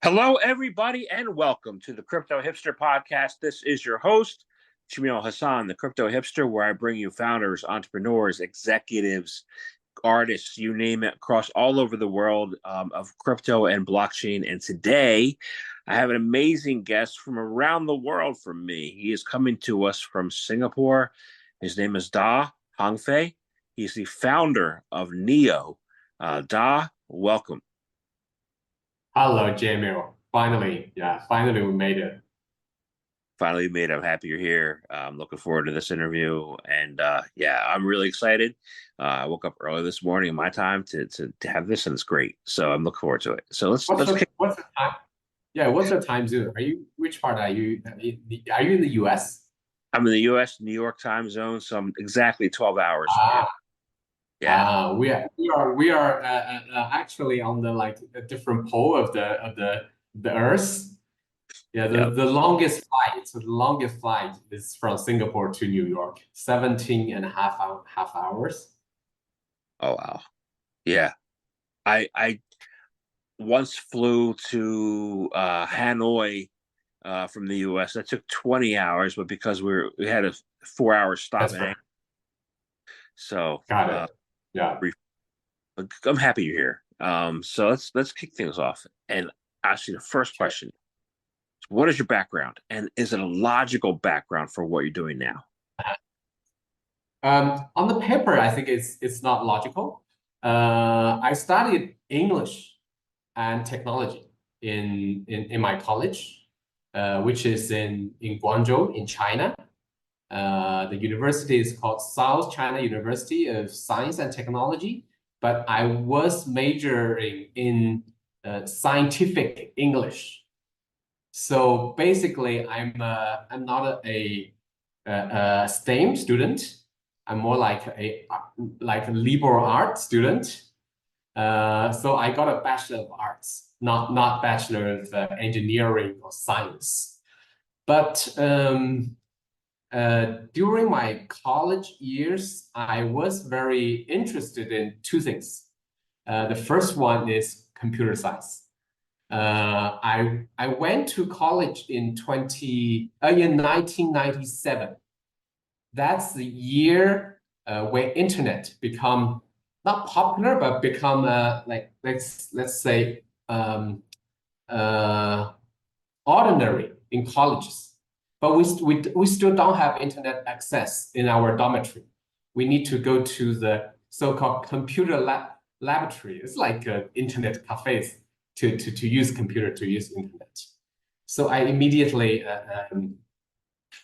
Hello, everybody, and welcome to the Crypto Hipster Podcast. This is your host, Jamil Hassan, the Crypto Hipster, where I bring you founders, entrepreneurs, executives, artists, you name it, across all over the world of crypto and blockchain. And today, I have an amazing guest from around the world from me. He is coming to us from Singapore. His name is Da Hongfei. He's the founder of Neo. Da, welcome. Hello, Jamil. Finally we made it. Finally made. I'm happy you're here. I'm looking forward to this interview, and yeah, I'm really excited. I woke up early this morning in my time to have this, and it's great. So I'm looking forward to it. So let's What's let's the kick. what's the time? Yeah, what's the time zone? Which part are you? Are you in the US? I'm in the U.S. New York time zone, so I'm exactly 12 hours ahead. Ah, Yeah, we are actually on the like a different pole of the Earth. Yeah, yep. the longest flight is from Singapore to New York, 17 and a half hours. Oh wow. Yeah, I once flew to Hanoi from the U.S. That took 20 hours, but because we had a 4 hour stop That's in, right. so Got it. Yeah. I'm happy you're here. So let's kick things off and ask you the first Sure. question. What is your background, and is it a logical background for what you're doing now? On the paper, I think it's not logical. I studied English and technology in my college, which is in Guangzhou in China. The university is called South China University of Science and Technology, but I was majoring in scientific English. So basically, I'm not a STEM student. I'm more like a liberal arts student. So I got a Bachelor of Arts, not Bachelor of Engineering or Science. But during my college years, I was very interested in two things. The first one is computer science. I went to college in 1997. That's the year where internet become not popular, but become like let's say uh, ordinary in colleges. But we still don't have internet access in our dormitory. We need to go to the so-called laboratory. It's like internet cafes to use computer, to use internet. So I immediately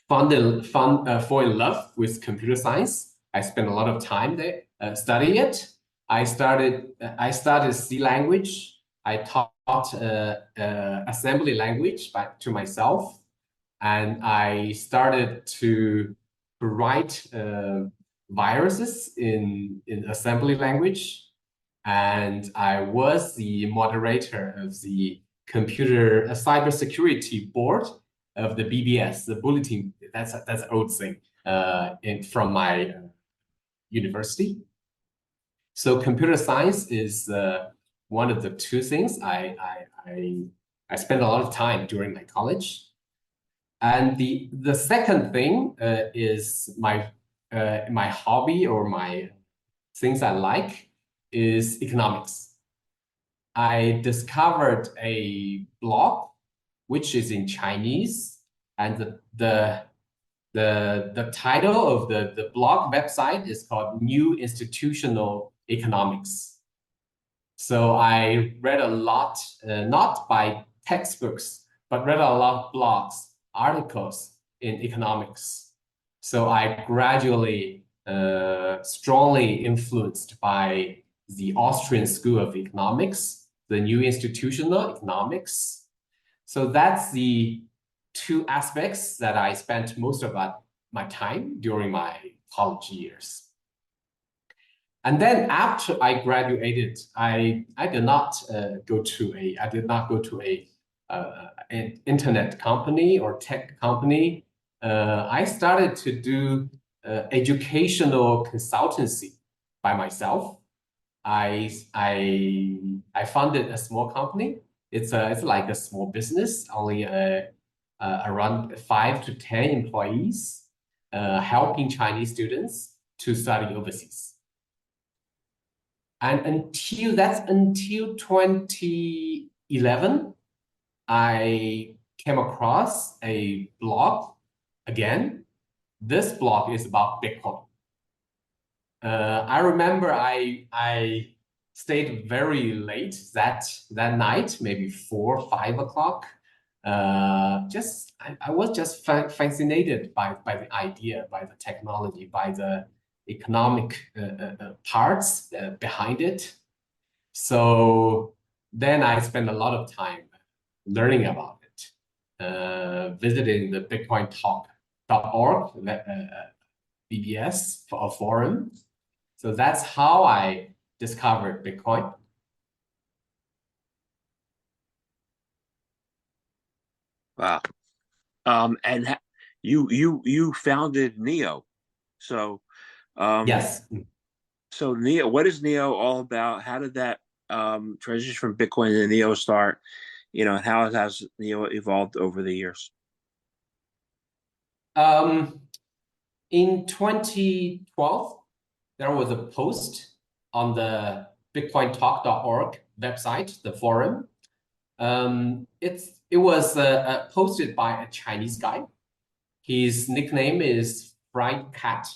fall in love with computer science. I spent a lot of time there studying it. I started C language. I taught assembly language to myself, and I started to write viruses in assembly language. And I was the moderator of the computer cybersecurity board of the BBS, the bulletin. That's an old thing from my university. So computer science is one of the two things I spent a lot of time during my college. And the second thing is my hobby, or my things I like, is economics. I discovered a blog which is in Chinese, and the title of the blog website is called New Institutional Economics. So I read a lot, not by textbooks, but read a lot of blogs, articles in economics. So I gradually, strongly influenced by the Austrian School of Economics, the New Institutional Economics. So that's the two aspects that I spent most of my time during my college years. And then after I graduated, I did not go to an internet company or tech company. I started to do educational consultancy by myself. I funded a small company It's like a small business, only around 5 to 10 employees, helping Chinese students to study overseas. And until 2011, I came across a blog again. This blog is about Bitcoin. I remember I stayed very late that night, maybe 4 or 5 o'clock. I was just fascinated by the idea, by the technology, by the economic parts behind it. So then I spent a lot of time learning about it, visiting the BitcoinTalk.org, BBS for a forum. So that's how I discovered Bitcoin. Wow. And you founded Neo. So um Yes. so Neo, what is Neo all about? How did that transition from Bitcoin to Neo start? And how has Neo evolved over the years? Um, in 2012, there was a post on the BitcoinTalk.org website, the forum. It was posted by a Chinese guy. His nickname is Fried Cat.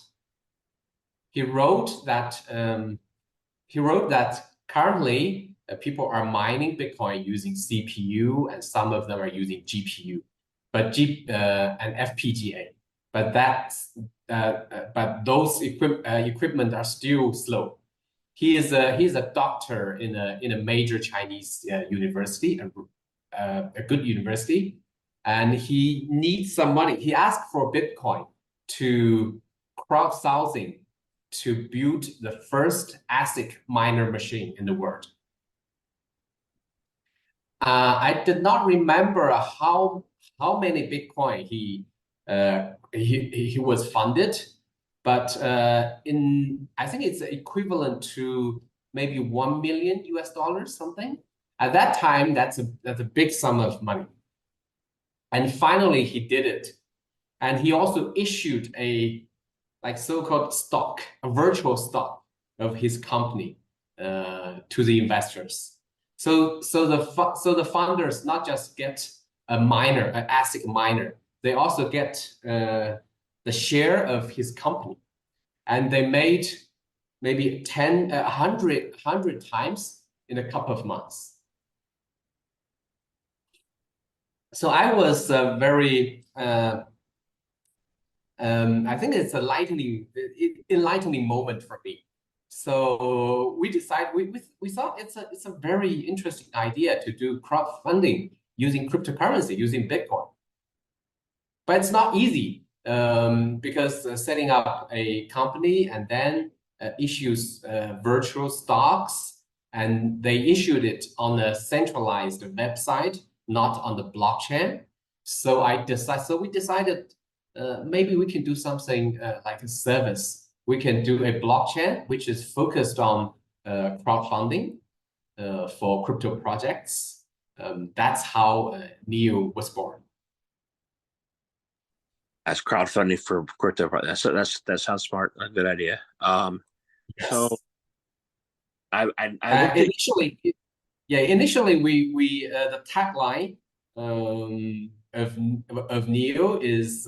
He wrote that currently people are mining Bitcoin using CPU, and some of them are using GPU, and FPGA. But those equipment are still slow. He's a doctor in a major Chinese university, a good university, and he needs some money. He asked for Bitcoin to crowdsourcing to build the first ASIC miner machine in the world. I did not remember how many Bitcoin he was funded, but I think it's equivalent to maybe 1 million US dollars something. At that time, that's a big sum of money. And finally, he did it, and he also issued a so-called stock, a virtual stock of his company to the investors. So the founders not just get a miner, an ASIC miner, they also get the share of his company, and they made maybe 10, 100 times in a couple of months. So I was very I think it's a enlightening moment for me. So we thought it's a very interesting idea to do crowdfunding using cryptocurrency, using Bitcoin. But it's not easy because setting up a company and then issues virtual stocks, and they issued it on a centralized website, not on the blockchain. So we decided maybe we can do something like a service. We can do a blockchain which is focused on crowdfunding for crypto projects. That's how Neo was born. As crowdfunding for crypto. That sounds smart. A good idea. So Yes. I looked at. Initially we the tagline of Neo is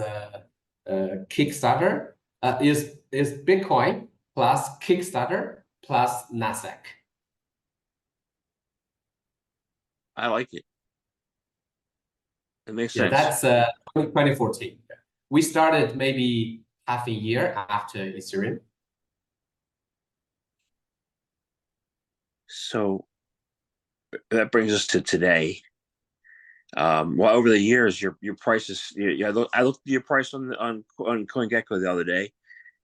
Kickstarter is Bitcoin plus Kickstarter plus Nasdaq. I like it. It makes Yeah, sense. that's 2014. We started maybe half a year after Ethereum. So that brings us to today. Well, over the years, your prices. Yeah, I looked at your price on CoinGecko the other day.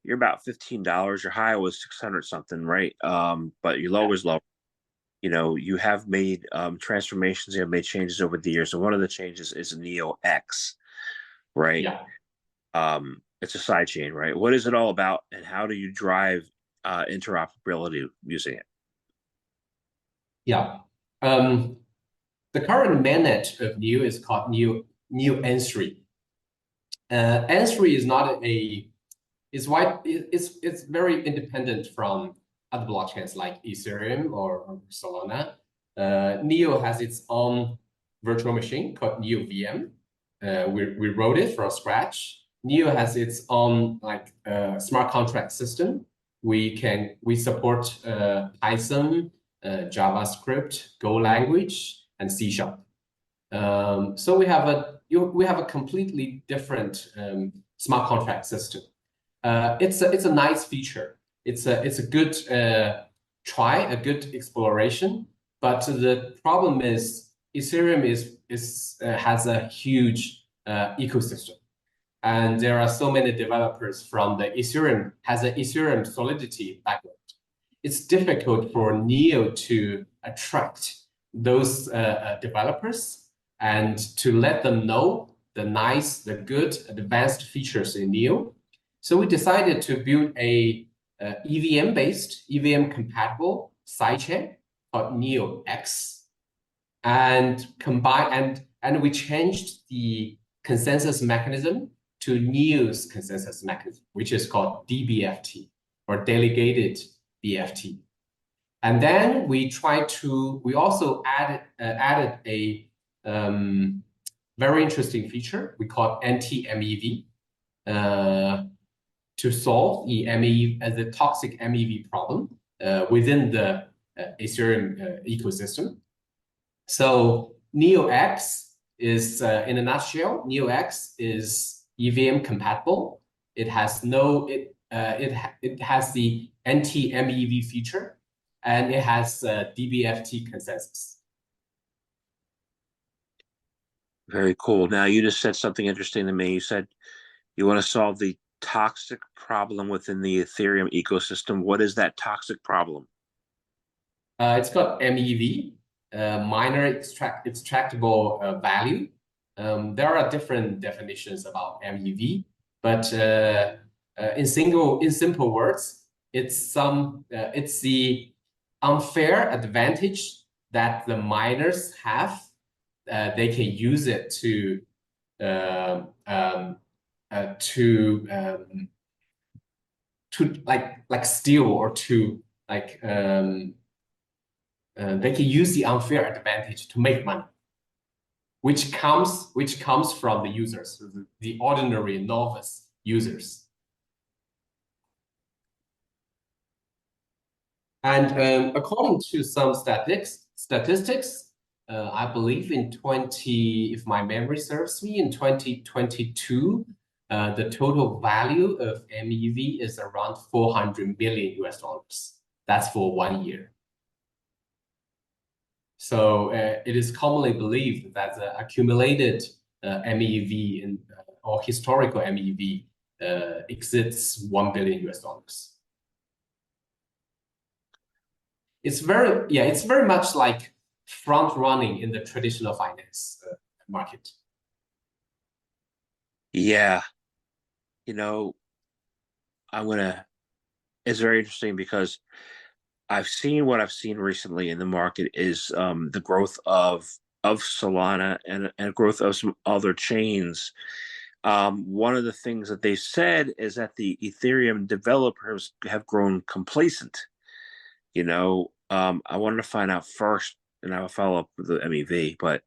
You're about $15. Your high was 600 something, right? But your low Yeah. was low. You have made transformations. You have made changes over the years, and one of the changes is Neo X, right? Yeah. It's a sidechain, right? What is it all about, and how do you drive interoperability using it? Yeah. The The current mainnet of NEO is called NEO N3. N3 is not a it's very independent from other blockchains like Ethereum or Solana. NEO has its own virtual machine called NEO VM. We wrote it from scratch. NEO has its own smart contract system. We support Python, JavaScript, Go language, and C#. So we have a completely different smart contract system. It's a nice feature. It's a good try, a good exploration. But the problem is Ethereum has a huge ecosystem, and there are so many developers from the Ethereum Solidity background. It's difficult for NEO to attract those developers and to let them know the nice, the good, advanced features in NEO. So we decided to build a EVM-based, EVM-compatible sidechain called NEO X, and we changed the consensus mechanism to NEO's consensus mechanism, which is called DBFT, or delegated BFT. And then we also added a very interesting feature we call anti-MEV to solve the MEV as a toxic MEV problem within the Ethereum ecosystem. So NEOX is, in a nutshell, NEOX is EVM compatible. It has it has the anti-MEV feature, and it has DBFT consensus. Very cool. Now, you just said something interesting to me. You said you want to solve the toxic problem within the Ethereum ecosystem. What is that toxic problem? It's called MEV, minor extractable value. There are different definitions about MEV, but in simple words, it's the unfair advantage that the miners have. They can use it to steal, or to they can use the unfair advantage to make money, which comes from the users, the ordinary novice users. And according to some statistics, I believe if my memory serves me, in 2022, the total value of MEV is around $400 million US. That's for 1 year. So it is commonly believed that the accumulated MEV or historical MEV exceeds $1 billion US. It's very much like front running in the traditional finance market. Yeah, it's very interesting because what I've seen recently in the market is the growth of Solana and growth of some other chains. One of the things that they said is that the Ethereum developers have grown complacent. I wanted to find out first, and I will follow up with the MEV, but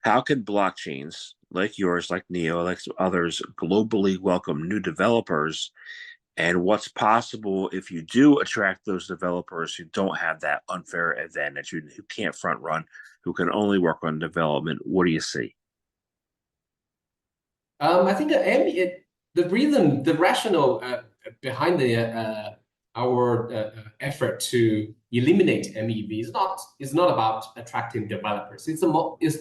how can blockchains like yours, like NEO, like others, globally welcome new developers? And what's possible if you do attract those developers who don't have that unfair advantage, who can't front run, who can only work on development? What do you see? I think the rationale behind our effort to eliminate MEV is not about attracting developers. It's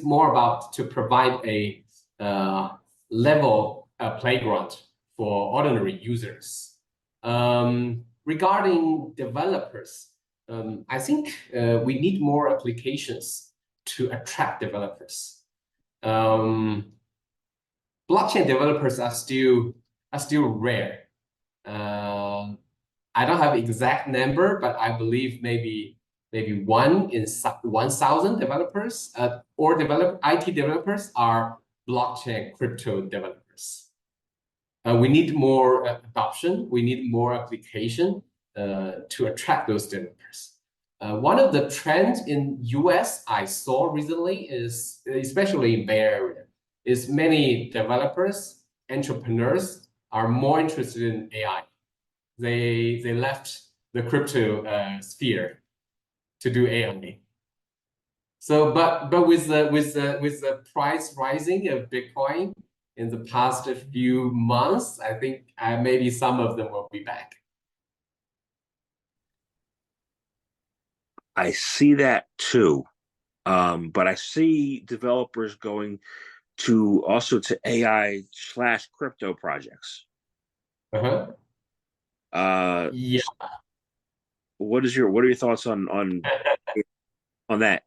more about to provide a level playground for ordinary users. Regarding developers, I think we need more applications to attract developers. Blockchain developers are still rare. I don't have exact number, but I believe maybe maybe 1,000 developers or IT developers are blockchain crypto developers. We need more adoption. We need more application to attract those developers. One of the trends in US I saw recently is, especially in Bay Area, is many developers, entrepreneurs are more interested in AI. They left the crypto sphere to do AI. So, but with the price rising of Bitcoin in the past few months, I think maybe some of them will be back. I see that too. But I see developers going to also to AI/crypto projects. Uh-huh. Yeah. What are your thoughts on that?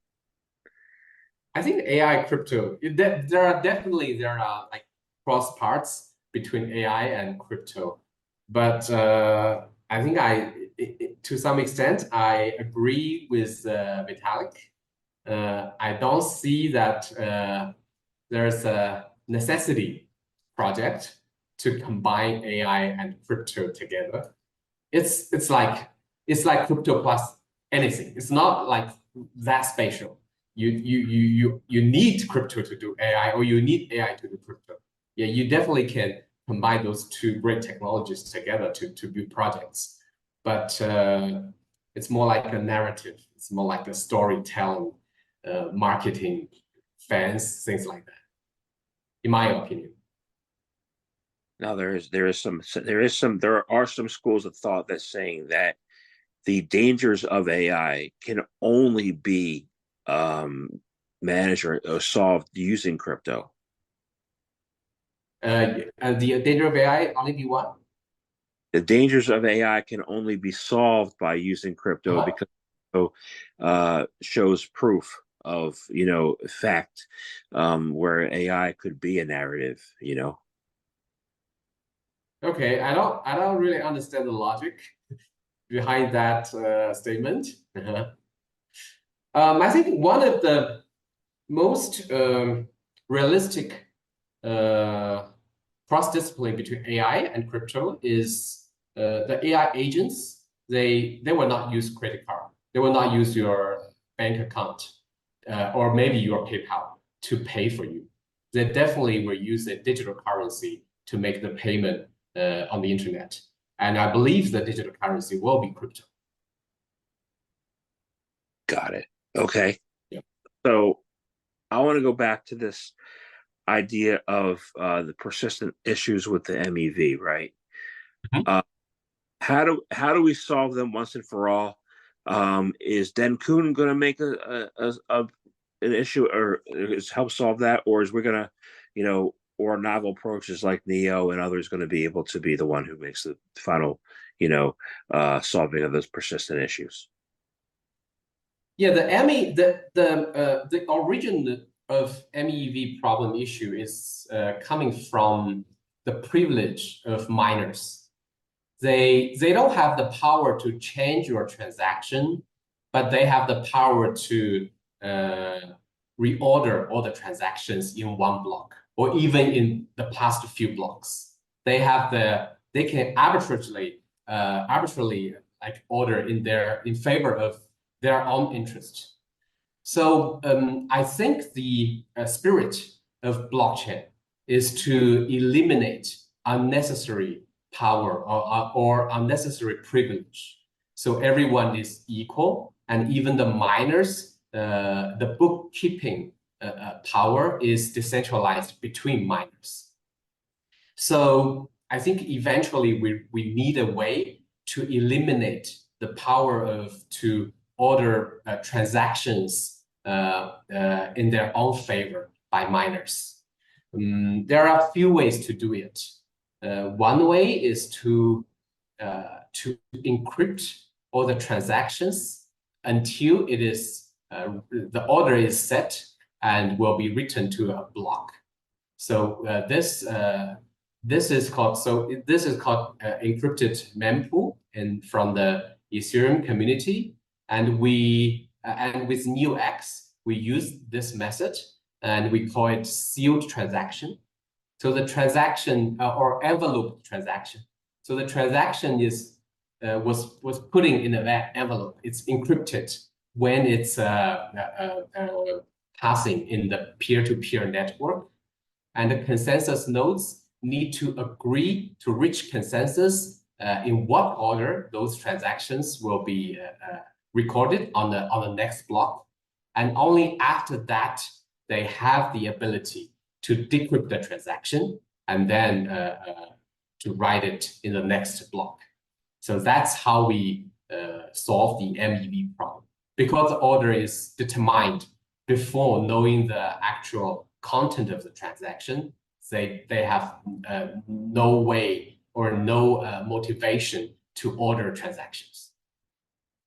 I think AI crypto, there are like cross parts between AI and crypto. But I think to some extent, I agree with Vitalik. I don't see that there's a necessity project to combine AI and crypto together. It's like crypto plus anything. It's not like that special. You need crypto to do AI, or you need AI to do crypto. Yeah, you definitely can combine those two great technologies together to build projects. But it's more like a narrative. It's more like a storytelling, marketing, fans, things like that, in my opinion. Now there are some schools of thought that's saying that the dangers of AI can only be managed or solved using crypto. And the danger of AI only be what? The dangers of AI can only be solved by using crypto because shows proof of fact, where AI could be a narrative. Okay, I don't really understand the logic behind that statement. I think one of the most realistic cross-discipline between AI and crypto is the AI agents. They will not use credit card. They will not use your bank account or maybe your PayPal to pay for you. They definitely will use a digital currency to make the payment on the internet. And I believe the digital currency will be crypto. Got it. Okay. Yeah. So I want to go back to this idea of the persistent issues with the MEV, right? Mhm. How do we solve them once and for all? Is Den Kun going to make an issue or help solve that, or is we're going to, or novel approaches like Neo and others going to be able to be the one who makes the final, solving of those persistent issues? Yeah, the origin of MEV problem issue is coming from the privilege of miners. They don't have the power to change your transaction, but they have the power to reorder all the transactions in one block or even in the past few blocks. They can arbitrarily like order in favor of their own interest. So I think the spirit of blockchain is to eliminate unnecessary power or unnecessary privilege. So everyone is equal, and even the miners, the bookkeeping power is decentralized between miners. So I think eventually we need a way to eliminate the power to order transactions in their own favor by miners. There are a few ways to do it. One way is to encrypt all the transactions until the order is set and will be written to a block. So this is called encrypted mempool from the Ethereum community, and we and with NeoX, we use this method and we call it sealed transaction. So the transaction or envelope transaction. So the transaction is was putting in an envelope. It's encrypted when it's passing in the peer-to-peer network, and the consensus nodes need to agree to reach consensus in what order those transactions will be recorded on the next block, and only after that they have the ability to decrypt the transaction and then to write it in the next block. So that's how we solve the MEV problem, because the order is determined before knowing the actual content of the transaction. They have no way or no motivation to order transactions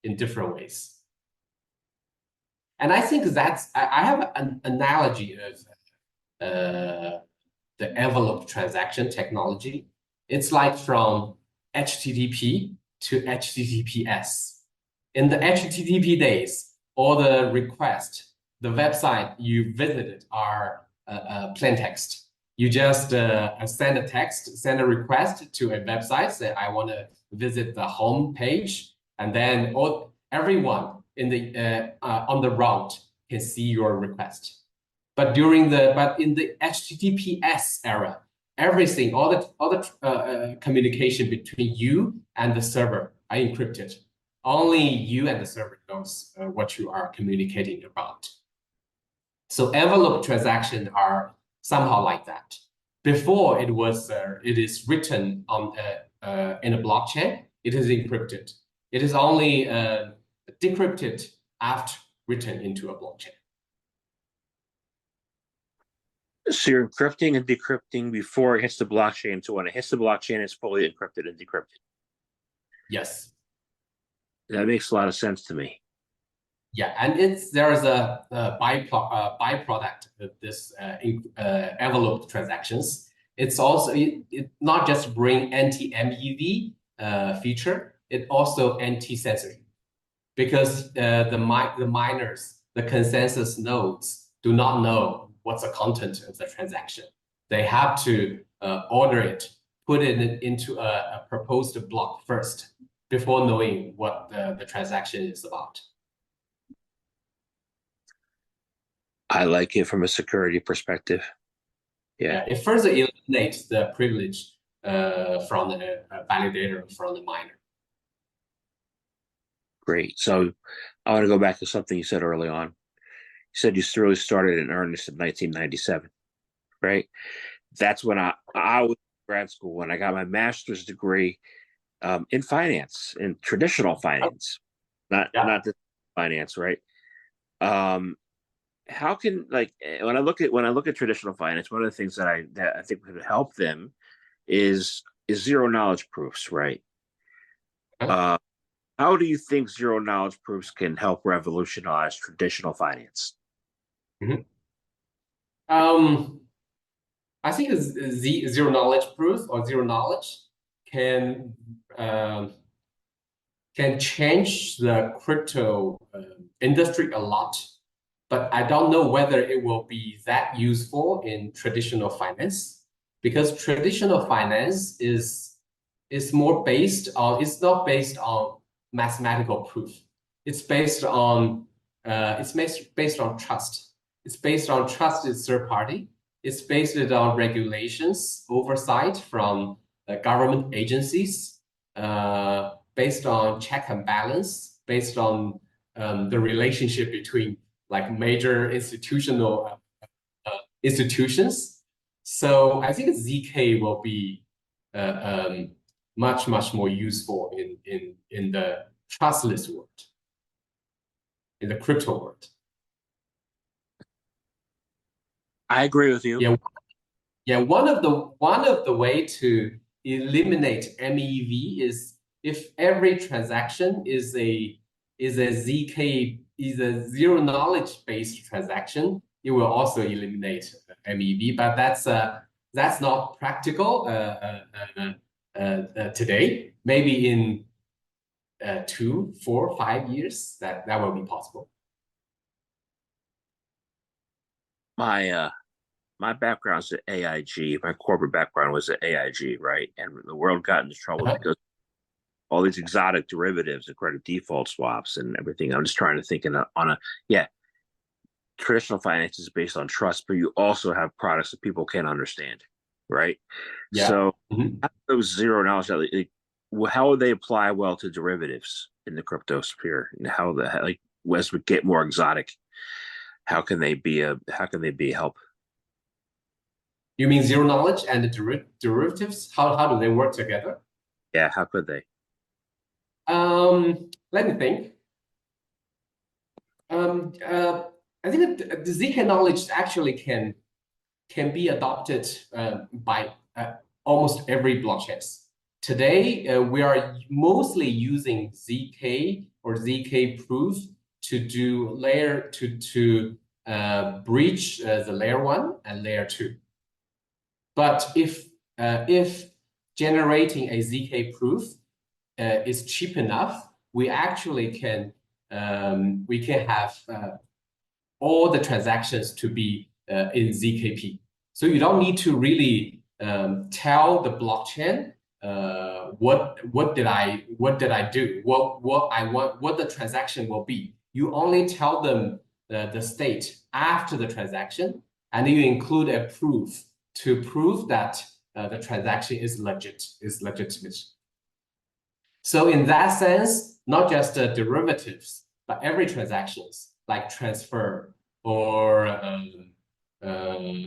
in different ways. And I think that's, I have an analogy of the envelope transaction technology. It's like from HTTP to HTTPS. In the HTTP days, all the requests, the website you visited are plain text. You just send a text, send a request to a website, say, I want to visit the home page, and then everyone in the on the route can see your request. But in the HTTPS era, everything, all the communication between you and the server are encrypted. Only you and the server knows what you are communicating about. So envelope transactions are somehow like that. Before it is written on in a blockchain, it is encrypted. It is only decrypted after written into a blockchain. So you're encrypting and decrypting before it hits the blockchain. So when it hits the blockchain, it's fully encrypted and decrypted. Yes. That makes a lot of sense to me. Yeah, and there's a byproduct of this envelope transactions. It's also it not just bring anti-MEV feature, it also anti-censorship, because the miners, the consensus nodes, do not know what's the content of the transaction. They have to order it, put it into a proposed block first before knowing what the transaction is about. I like it from a security perspective. Yeah. It further eliminates the privilege from the validator, from the miner. Great. So I want to go back to something you said early on. You said you really started in earnest in 1997, right? That's when I was in grad school, when I got my master's degree in finance, in traditional finance, not the finance, right? How can, like, when I look at traditional finance, one of the things that I think could help them is zero knowledge proofs, right? How do you think zero knowledge proofs can help revolutionize traditional finance? Mm-hmm. I think zero knowledge proof or zero knowledge can change the crypto industry a lot, but I don't know whether it will be that useful in traditional finance, because traditional finance is more based on, it's not based on mathematical proof. It's based on based on trust. It's based on trusted third party. It's based on regulations, oversight from government agencies, based on check and balance, based on the relationship between like major institutional institutions. So I think ZK will be much more useful in the trustless world, in the crypto world. I agree with you. Yeah. One of the way to eliminate MEV is if every transaction is a ZK, is a zero knowledge based transaction, it will also eliminate MEV. But that's not practical today. Maybe in 2, 4, 5 years that will be possible. my background's at AIG. My corporate background was at AIG, right? And the world got into trouble because all these exotic derivatives and credit default swaps and everything. I'm just trying to think yeah, traditional finance is based on trust, but you also have products that people can't understand, right? Yeah. So Mhm. those zero knowledge, how would they apply well to derivatives in the crypto sphere? And as we get more exotic, how can they be a help? You mean zero knowledge and the derivatives? How do they work together? Yeah, how could they? Let me think. Um, uh, I think that the ZK knowledge actually can be adopted by almost every blockchain. Today, we are mostly using ZK or ZK proof to do breach the layer 1 and layer 2. But if generating a ZK proof is cheap enough, we actually can have all the transactions to be in ZKP. So you don't need to really tell the blockchain what did I do, what I want, what the transaction will be. You only tell them the state after the transaction, and you include a proof to prove that the transaction is legitimate. So in that sense, not just the derivatives, but every transactions like transfer or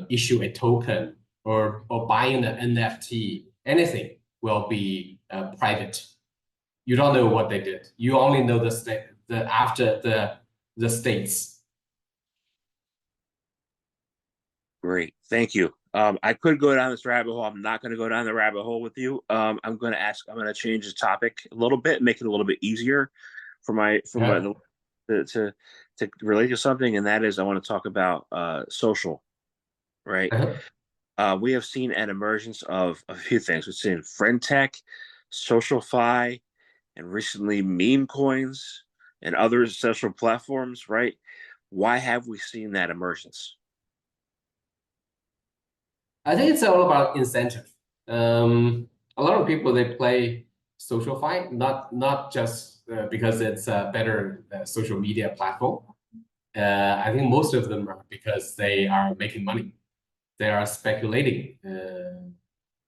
issue a token or buying an NFT, anything will be private. You don't know what they did. You only know after the states. Great, thank you. I could go down this rabbit hole. I'm not going to go down the rabbit hole with you. I'm going to change the topic a little bit, make it a little bit easier Yeah. to relate to something, and that is I want to talk about social, right? Uh-huh. We have seen an emergence of a few things. We've seen friend tech, socialfi, and recently meme coins and other social platforms, right? Why have we seen that emergence? I think it's all about incentive. A lot of people they play social fight, not just because it's a better social media platform. I think most of them are because they are making money. They are speculating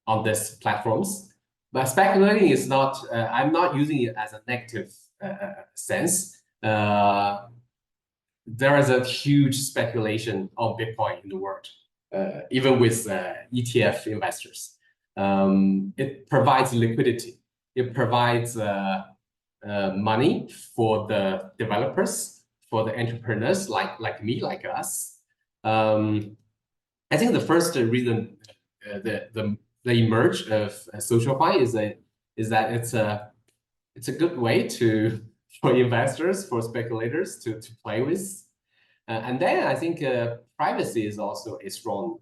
on these platforms. But speculating is not. I'm not using it as a negative sense. There is a huge speculation on Bitcoin in the world, even with ETF investors. It provides liquidity. It provides money for the developers, for the entrepreneurs like me, like us. I think the first reason the emerge of SocialFi is that it's a good way for investors, for speculators to play with. And then I think privacy is also a strong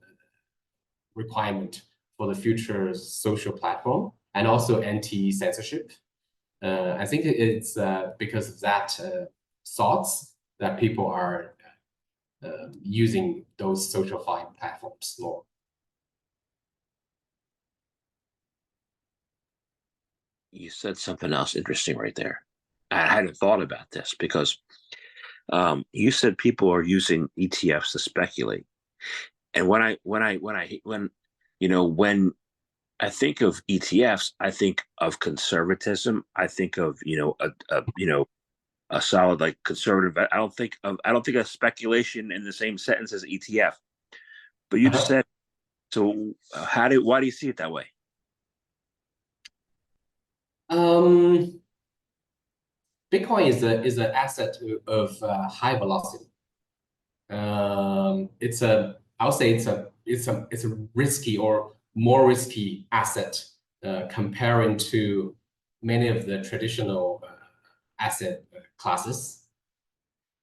requirement for the future social platform, and also anti-censorship. I think it's because of that thoughts that people are using those social platforms more. You said something else interesting right there. I hadn't thought about this because you said people are using ETFs to speculate, and when I think of ETFs, I think of conservatism. I think of a solid like conservative. I don't think of speculation in the same sentence as ETF. But you just said so. Why do you see it that way? Bitcoin is an asset of high velocity. I would say it's a risky or more risky asset comparing to many of the traditional asset classes.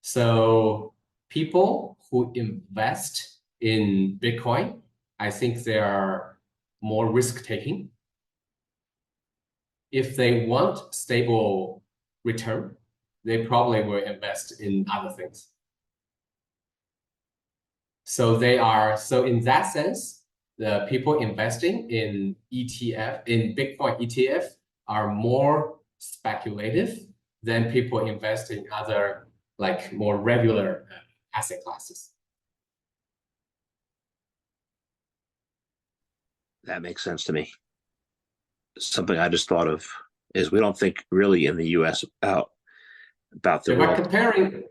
So people who invest in Bitcoin, I think they are more risk taking. If they want stable return, they probably will invest in other things. So in that sense, the people investing in ETF, in Bitcoin ETF are more speculative than people investing in other like more regular asset classes. That makes sense to me. Something I just thought of is we don't think really in the US about the Yeah, but world. comparing,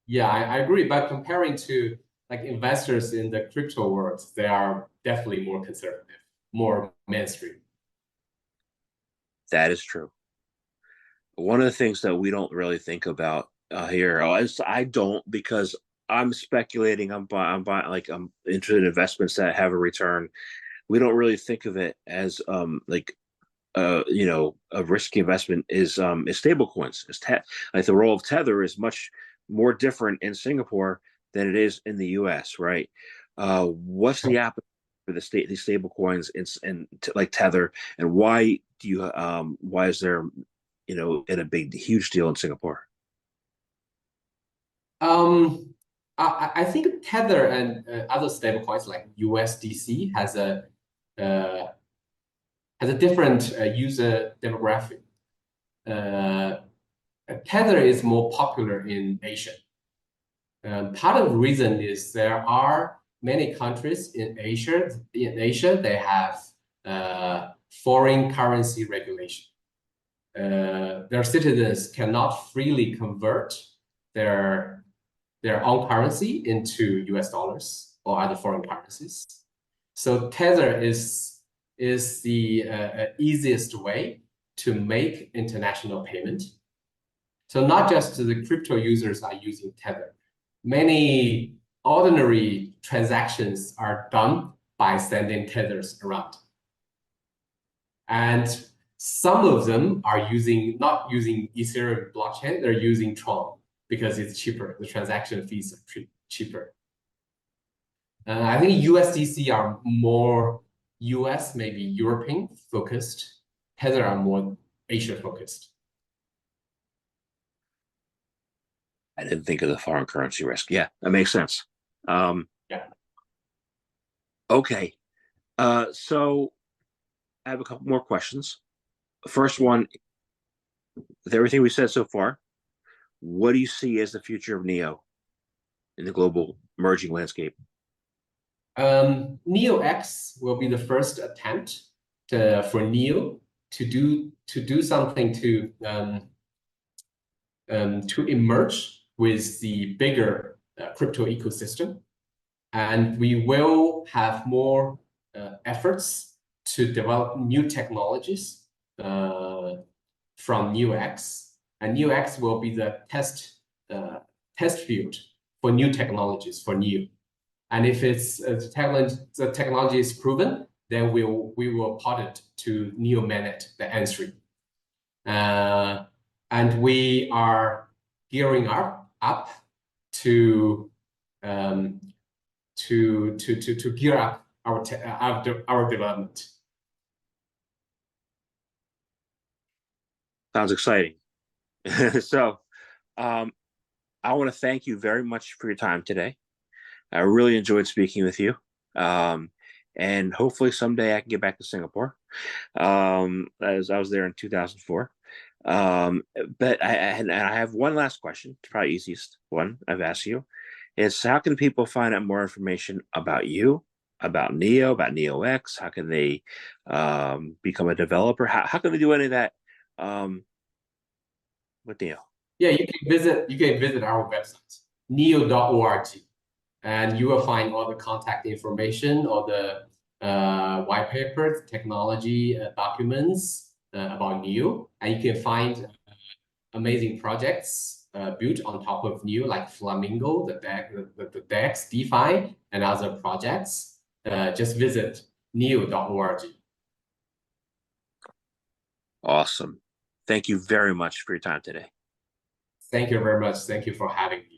yeah, I agree. But comparing to like investors in the crypto world, they are definitely more conservative, more mainstream. That is true. One of the things that we don't really think about here is I don't because I'm speculating. I'm buying like I'm interested in investments that have a return. We don't really think of it as like a risky investment is stable coins. Like the role of tether is much more different in Singapore than it is in the US, right? What's the appetite for these stable coins and like tether, and why is there in a huge deal in Singapore? Um, I think Tether and other stablecoins like USDC uh, has a different user demographic. Uh, Tether is more popular in Asia. Part of the reason is there are many countries in Asia. In Asia, they have foreign currency regulation. Their citizens cannot freely convert their own currency into US dollars or other foreign currencies. So Tether is the easiest way to make international payment. So not just the crypto users are using Tether. Many ordinary transactions are done by sending Tethers around. And some of them are not using Ethereum blockchain, they're using Tron because it's cheaper. The transaction fees are cheaper. I think USDC are more US, maybe European focused. Tether are more Asia focused. I didn't think of the foreign currency risk. Yeah, that makes sense. Um, Yeah. okay. So I have a couple more questions. First one, with everything we said so far, what do you see as the future of Neo in the global merging landscape? Neo X will be the first attempt for Neo to do something to emerge with the bigger crypto ecosystem, and we will have more efforts to develop new technologies from Neo X, and Neo X will be the test field for new technologies for Neo. And if it's the technology is proven, then we will port it to Neo Mainnet, the N3. And we are gearing up to gear up our development. Sounds exciting. So, I want to thank you very much for your time today. I really enjoyed speaking with you. And hopefully someday I can get back to Singapore. As I was there in 2004. Um, but I have one last question. It's probably the easiest one I've asked you. Is how can people find out more information about you, about Neo, about Neo X? How can they become a developer? How can they do any of that with Neo? Yeah, you can visit our website, neo.org, and you will find all the contact information, all the white papers, technology documents about Neo, and you can find amazing projects built on top of Neo, like Flamingo, the DEX, DeFi, and other projects. Just visit neo.org. Awesome. Thank you very much for your time today. Thank you very much. Thank you for having me.